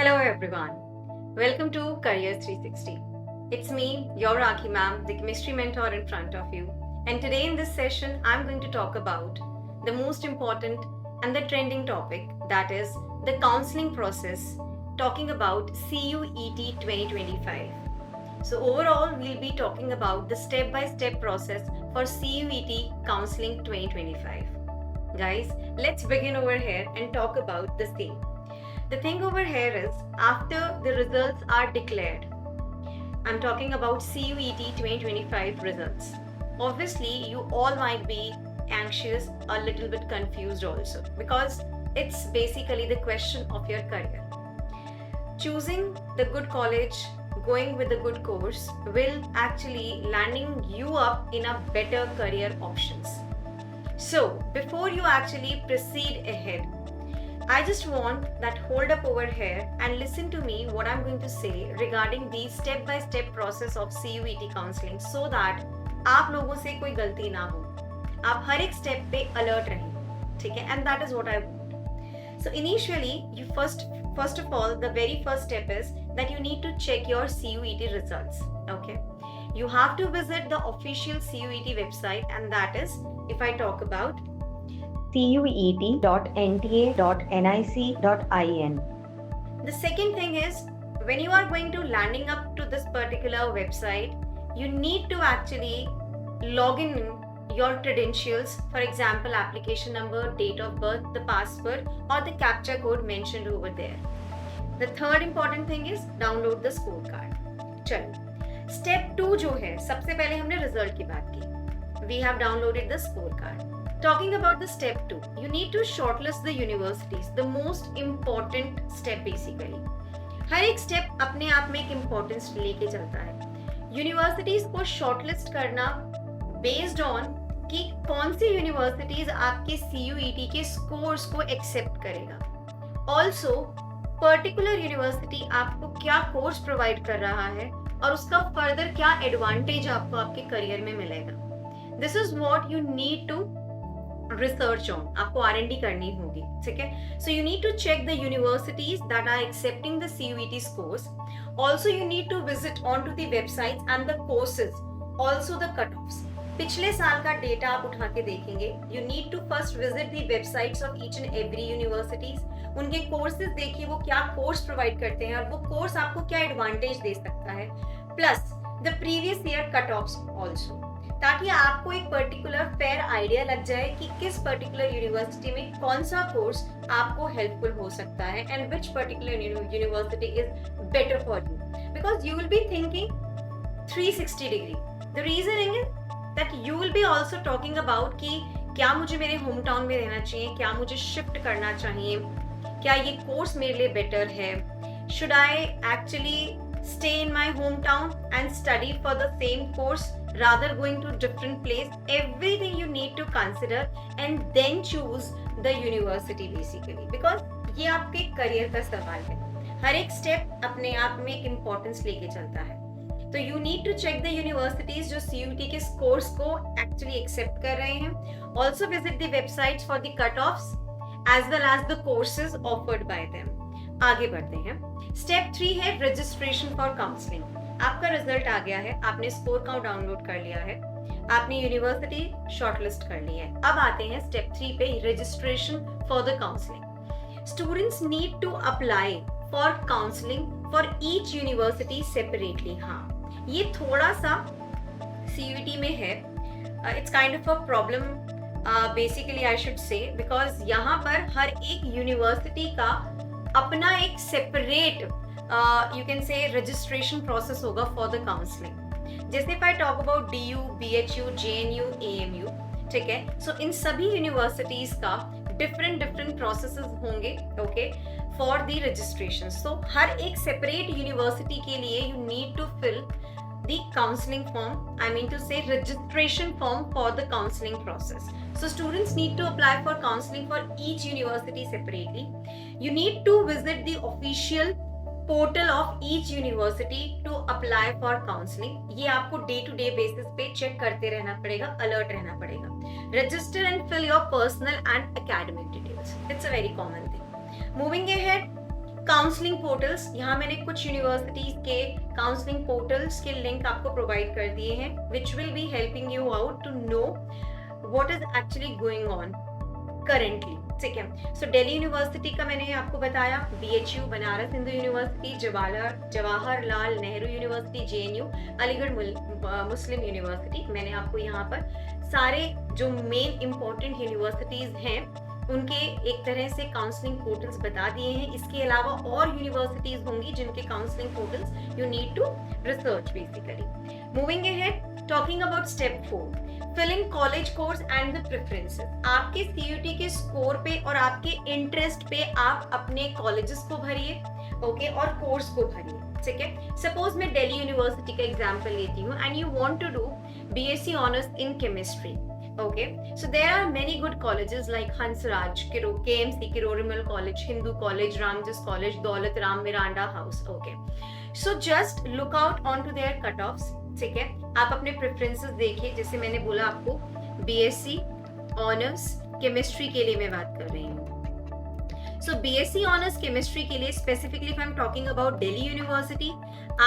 Hello everyone. Welcome to Careers 360. It's me, your Rakhi ma'am, the chemistry mentor in front of you. And today in this session, I'm going to talk about the most important and the trending topic, that is the counseling process, talking about CUET 2025. So overall, we'll be talking about the step-by-step process for CUET Counseling 2025. Guys, let's begin over here and talk about the same. The thing over here is, after the results are declared, I'm talking about CUET 2025 results. Obviously, you all might be anxious, a little bit confused also, because it's basically the question of your career. Choosing the good college, going with a good course will actually landing you up in a better career options. So, before you actually proceed ahead, I just want that hold up over here and listen to me what I'm going to say regarding the step by step process of CUET counseling, so that आप लोगों से कोई गलती ना हो, आप हर एक step पे अलर्ट रहें, ठीक है? And that is what I want. So initially, you first of all, the very first step is that you need to check your CUET results. Okay, you have to visit the official CUET website, and that is, if I talk about cuet.nta.nic.in. The second thing is, when you are going to landing up to this particular website, you need to actually log in your credentials, for example, application number, date of birth, the password or the captcha code mentioned over there. The third important thing is download the scorecard. चलो, step 2 जो है, सबसे पहले हमने result की बात की. We have downloaded the scorecard. Talking about the step 2, you need to shortlist the universities, the most important step basically. हर एक step अपने आप में एक importance लेके चलता है. Universities को shortlist करना based on कि कौन सी universities आपके CUET के scores को accept करेगा. Also, particular university आपको क्या course provide कर रहा है और उसका further क्या advantage आपको आपके career में मिलेगा. This is what you need to research on. आपको R&D करनी होगी, ठीक है? So you need to check the universities that are accepting the CUET scores. Also you need to visit onto the websites and the courses, also the cutoffs. पिछले साल का data आप उठा के देखेंगे. You need to first visit the websites of each and every universities. उनके courses देखिए, वो क्या course provide करते हैं और वो course आपको क्या advantage दे सकता है. Plus the previous year cutoffs also. ताकि आपको एक पर्टिकुलर फेयर आइडिया लग जाए कि किस पर्टिकुलर यूनिवर्सिटी में कौन सा कोर्स आपको हेल्पफुल हो सकता है and which particular university is better for you, because you will be thinking 360 degree. The reason is that you will be also talking about कि क्या मुझे मेरे होम टाउन में रहना चाहिए, क्या मुझे शिफ्ट करना चाहिए, क्या ये कोर्स मेरे लिए बेटर है, should I actually stay in my hometown and study for the same course rather going to different place. Everything you need to consider and then choose the university basically, because ये आपके career का सवाल है. हर एक step अपने आप में एक इम्पोर्टेंस लेके चलता है. तो you need to check the universities जो CUET के स्कोर्स को actually accept कर रहे हैं. Also visit the websites for the cutoffs as well as the courses offered by them. आगे बढ़ते हैं. स्टेप 3 है रजिस्ट्रेशन फॉर काउंसलिंग. आपका रिजल्ट आ गया है, आपने स्कोर काउंट डाउनलोड कर लिया है, आपने यूनिवर्सिटी शॉर्टलिस्ट कर ली है. अब आते हैं स्टेप 3 पे, registration for the counselling. Students need to apply for counselling for each university separately. हाँ, ये थोड़ा सा CUET में है, it's kind of a problem basically I should say, because यहाँ पर हर एक यूनिवर्सिटी का अपना एक separate you can say registration process होगा फॉर द काउंसलिंग. जैसे if I talk about DU, BHU, JNU, AMU, ठीक है? सो इन सभी यूनिवर्सिटीज का डिफरेंट प्रोसेसेस होंगे, okay, for the registration. So हर एक सेपरेट यूनिवर्सिटी के लिए you need to fill the counseling form, I mean to say registration form for the counseling process. So students need to apply for counseling for each university separately. You need to visit the official portal of each university to apply for counseling. ये आपको day to day basis पे check करते रहना पड़ेगा, alert रहना पड़ेगा. Register and fill your personal and academic details. It's a very common thing. Moving ahead, counselling portals, यहाँ मैंने कुछ यूनिवर्सिटीज के काउंसलिंग पोर्टल्स के लिंक आपको प्रोवाइड कर दिए हैं, which will be helping you out to know what is actually going on currently, ठीक है। सो दिल्ली यूनिवर्सिटी का मैंने आपको बताया, BHU Banaras Hindu University, Jawaharlal Nehru University JNU, Aligarh Muslim University, मैंने आपको यहाँ पर सारे जो मेन इंपॉर्टेंट यूनिवर्सिटीज हैं उनके एक तरह से काउंसलिंग पोर्टल्स बता दिए हैं। इसके अलावा और यूनिवर्सिटीज होंगी जिनके counselling portals you need to research basically. Moving ahead, talking about step 4, filling college course and the preferences. आपके CUT के स्कोर पे और आपके इंटरेस्ट पे आप अपने कॉलेजेस को भरिए, ओके, और कोर्स को भरिए, ठीक है। सपोज मैं दिल्ली यूनिवर्सिटी का एग्जांपल लेती हूँ and you want to do BSc honours in chemistry, okay, so there are many good colleges like Hansraj, KMC, Kirorimal College, Hindu College, Ramjas College, Daulat Ram, Miranda House, okay, so just look out onto their cutoffs, ठीक है। आप अपने preferences देखिए, जैसे मैंने बोला आपको BSc honours chemistry के लिए मैं बात कर रही हूँ। सो BSc ऑनर्स केमिस्ट्री के लिए specifically if I am talking about Delhi university,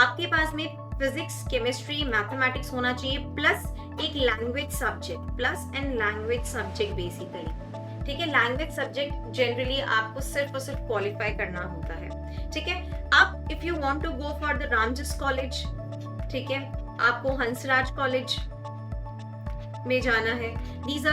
आपके पास में फिजिक्स, केमिस्ट्री, मैथमेटिक्स होना चाहिए प्लस एक language subject, plus and language subject basically, ठीक है। लैंग्वेज सब्जेक्ट जनरली आपको सिर्फ और सिर्फ क्वालिफाई करना होता है, ठीक है। अब if you want to go for the Ramjas College, ठीक है, आपको हंसराज कॉलेज में जाना है, these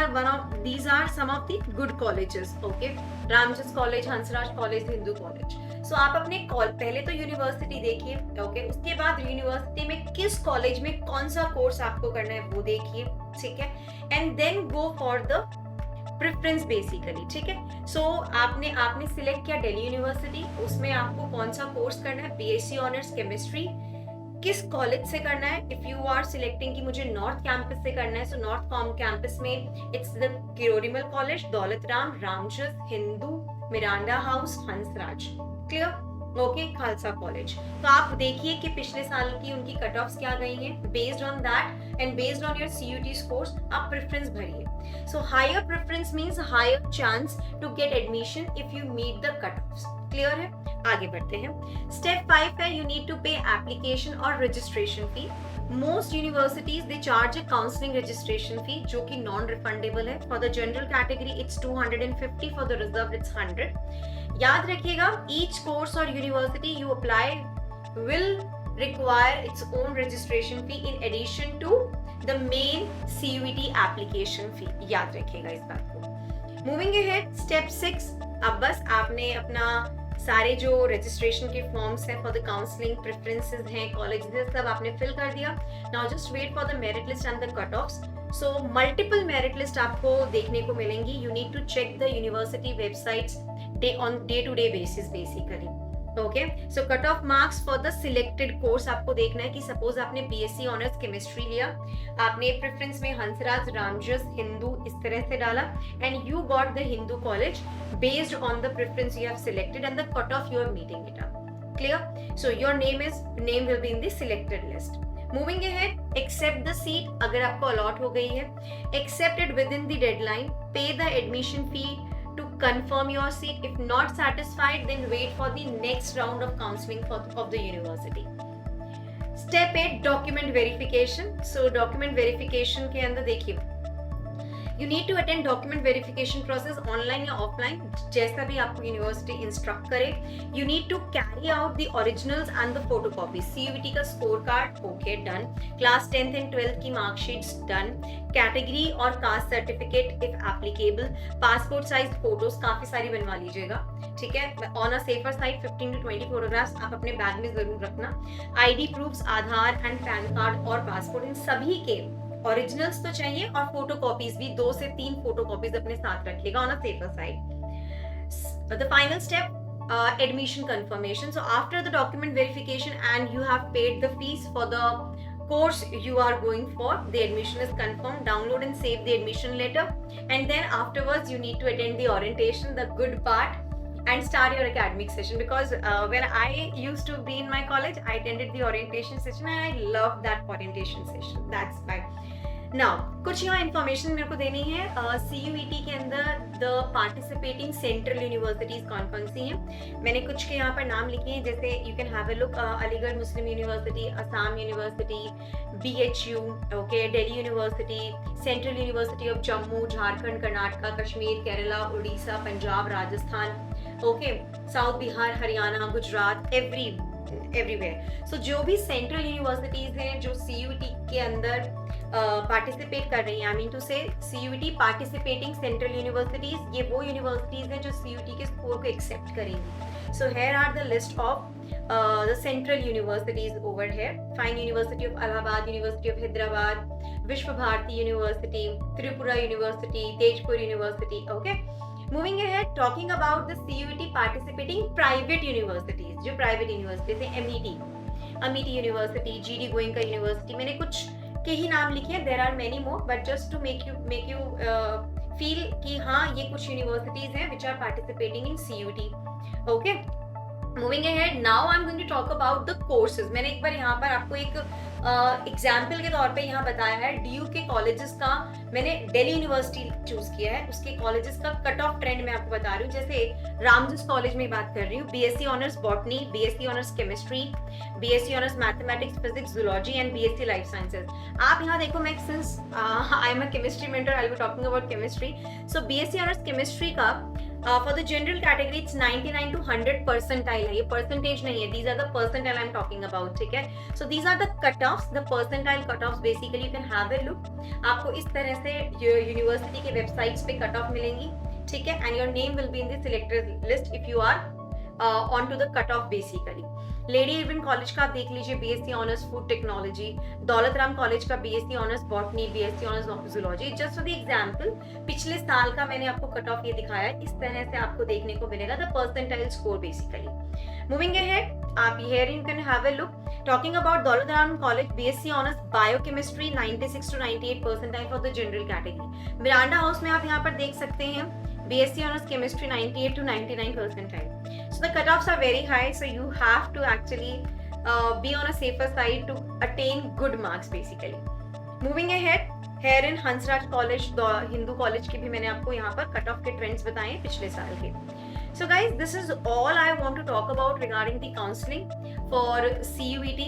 are some of the good colleges, okay, Ramjas College, Hansraj College, Hindu College. So आप अपने पहले तो यूनिवर्सिटी देखिए, ओके, उसके बाद यूनिवर्सिटी में किस कॉलेज में कौन सा कोर्स आपको करना है वो देखिए, ठीक है, and then go for the preference basically, ठीक है। सो आपने सिलेक्ट किया दिल्ली यूनिवर्सिटी, उसमें आपको कौन सा कोर्स करना है, BSc ऑनर्स केमिस्ट्री, किस कॉलेज से करना है। इफ यू आर सिलेक्टिंग कि मुझे नॉर्थ कैंपस से करना है, सो नॉर्थ कैंपस में it's the Kirori Mal college, Daulat Ram, Ramjas, Hindu, Miranda house, Hansraj, clear, okay, Khalsa college. तो आप देखिए कि पिछले साल की उनकी कट ऑफ्स क्या गई हैं, based on that and based on your CUT scores आप प्रेफरेंस भरिए। So higher preference means higher chance to get admission if you meet the cut offs, clear है। आगे बढ़ते हैं। स्टेप 5 है, you need to pay application और registration fee. Most universities they charge a counselling registration fee जो कि non refundable है। For the general category it's 250, for the reserve it's 100। याद रखिएगा, ईच कोर्स और university you apply will require its own registration fee in addition to the main CUET application fee, याद रखिएगा इस बात को। Moving ahead, step 6, अब बस आपने अपना सारे जो रजिस्ट्रेशन के फॉर्म्स हैं फॉर द काउंसलिंग, प्रेफरेंसेस हैं, कॉलेजेस, सब आपने फिल कर दिया। Now just wait for the merit list and the cut offs. So multiple merit list आपको देखने को मिलेंगी। You need to check the university websites day to day basis basically, okay. So cut off marks for the selected course आपको देखना है कि suppose आपने BSc honours chemistry लिया, आपने प्रेफरेंस में हंसराज, रामजस, हिंदू इस तरह से डाला and you got the Hindu College based on the preference you have selected and the cut off you are meeting it up, clear. So your name will be in the selected list. Moving ahead, accept the seat, अगर आपको allot हो गई है, accepted within the deadline, pay the admission fee to confirm your seat. If not satisfied, then wait for the next round of counseling of the university. Step 8, document verification. So document verification के अंदर देखिए, you need to attend document verification process online या offline, जैसा भी आपको university instruct करे। You need to carry out the originals and the photocopies. CUET का score card, okay, done. Class 10th and 12th की मार्कशीट्स, डन। कैटेगरी और caste certificate if applicable, passport size photos काफी सारी बनवा लीजिएगा, ठीक है। On a safer side 15 to 20 photographs आप अपने बैग में जरूर रखना। ID proofs, Aadhaar and pan card और पासपोर्ट, इन सभी के ओरिजिनल्स तो चाहिए और फोटो कॉपीज भी 2 से 3 फोटो कॉपीज अपने साथ रखिएगा on a safer side. The final step, admission confirmation. So after the document verification and you have paid the fees for the course you are going for, the admission is confirmed, download and save the admission letter, and then afterwards you need to attend the orientation, the good part, and start your academic session. Because when I used to be in my college, I attended the orientation session and I loved that orientation session. That's why. Now कुछ यहाँ information मेरे को देनी है। CUET के अंदर the participating central universities कौन कौन सी हैं, मैंने कुछ के यहाँ पर नाम लिखे हैं, जैसे you can have a look, Aligarh Muslim University, Assam University, BHU, okay, Delhi University, Central University of Jammu, Jharkhand, Karnataka, Kashmir, Kerala, Orissa, Punjab, Rajasthan, okay, South Bihar, Haryana, Gujarat, everywhere. So जो भी सेंट्रल यूनिवर्सिटीज हैं जो CUET के अंदर पार्टिसिपेट कर रही हैं, आई मीन टू से CUET पार्टिसिपेटिंग सेंट्रल यूनिवर्सिटीज, ये वो यूनिवर्सिटीज हैं जो CUET के स्कोर को एक्सेप्ट करेंगी। So here are the list of the central universities over here. Fine University of Allahabad, University of Hyderabad, Vishwa Bharati University, Tripura University, Tejpur University. Okay. Moving ahead, talking about the CUET participating private universities. जो private universities है, Amity University, GD Goenka University. मैंने कुछ के ही नाम लिखे हैं. There are many more, but just to make you feel कि हाँ ये कुछ universities हैं which are participating in CUET. Okay. Moving ahead, now I'm going to talk about the courses. मैंने एक बार यहाँ पर आपको एक एग्जाम्पल के तौर पे यहाँ बताया है DU के कॉलेजेस का, मैंने दिल्ली यूनिवर्सिटी चूज किया है, उसके कॉलेजेस का कट ऑफ ट्रेंड मैं आपको बता रही हूँ। जैसे रामजस कॉलेज में बात कर रही हूँ, BSc honours botany, BSc honours chemistry, BSc honours mathematics, physics, zoology and BSc life sciences. आप यहाँ देखो, मैं since I am a chemistry mentor, I will be talking about chemistry. So BSc honours chemistry का for the general category it's 99 to 100 percentile है, ये percentage नहीं है, these are the percentile I'm talking about, ठीक है। So these are the cutoffs, the percentile cutoffs, basically you can have a look। आपको इस तरह से यूनिवर्सिटी के वेबसाइट्स पे कट ऑफ मिलेंगी, ठीक है, and your name will be in the selected list if you are on to the cutoff basically। Lady Irwin college का आप देख लीजिए, BSc ऑनर्स फूड टेक्नोलॉजी, दौलत राम कॉलेज का BSc honours botany, BSc honours zoology. Just for the example, पिछले साल का मैंने आपको कट ऑफ ये दिखाया, इस तरह से आपको देखने को मिलेगा the percentile score basically. Moving ahead, आप here you can have a look, talking about Daulat Ram College, BSc honours biochemistry 96 to 98 percentile for the general category. Miranda House में आप यहाँ पर देख सकते हैं BSc honors chemistry 98 to 99 percentile. So the cutoffs are very high, so you have to actually be on a safer side to attain good marks basically. Moving ahead, here in Hansraj College, the Hindu college की भी मैंने आपको यहाँ पर cutoff के trends बताए हैं पिछले साल के। So guys, this is all I want to talk about regarding the counseling for CUET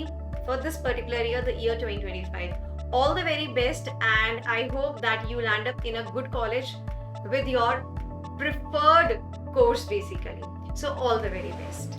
for this particular year, the year 2025. All the very best, and I hope that you land up in a good college with your preferred course basically. So all the very best.